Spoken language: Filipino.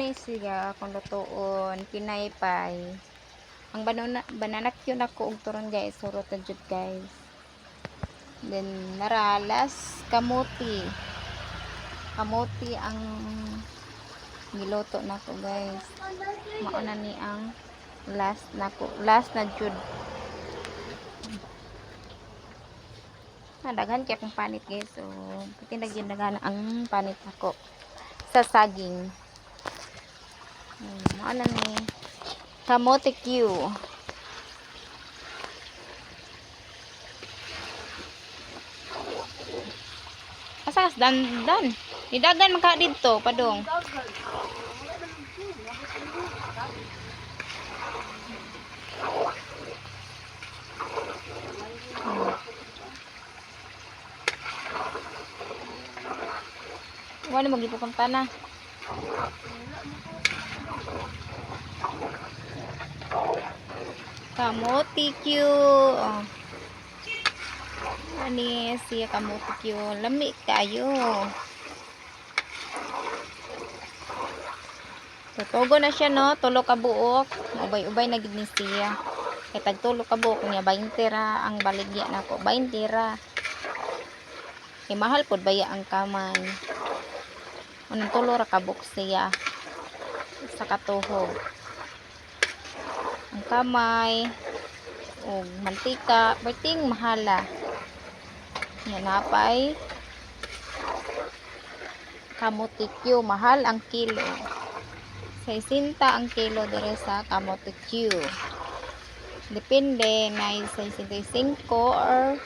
Ni siya kung lutuon pinaypay. Ang banana cue na ko og turon guys, surot na jud guys. Then naralas kamuti. Kamuti ang niluto nako guys. Mao na ni ang last nako. Last na jud. Daghan kay akong panit guys. So, tinagyan daghan ang panit nako sa saging. Mao na ni kamote Q. Asas dandan. Nidagan man ka didto padong. Wala mo gipukon na. Kamote Q. Oh. Ani siya kamote Q. Lami kayo. Tutugo na siya no, tulo ka buok. Ubay-ubay na gid ni siya. Kay tag tulo ka buok niya 20 ra ang baligya nako. 20 ra. Kay mahal pod baya ang kamay. Unang tulo ra ka buok siya. Sa katuhog. Ang kamay o mantika, berting mahala. Yan napay kamote Q, mahal ang kilo. 60 ang kilo dire sa kamote Q. Depende na 65 or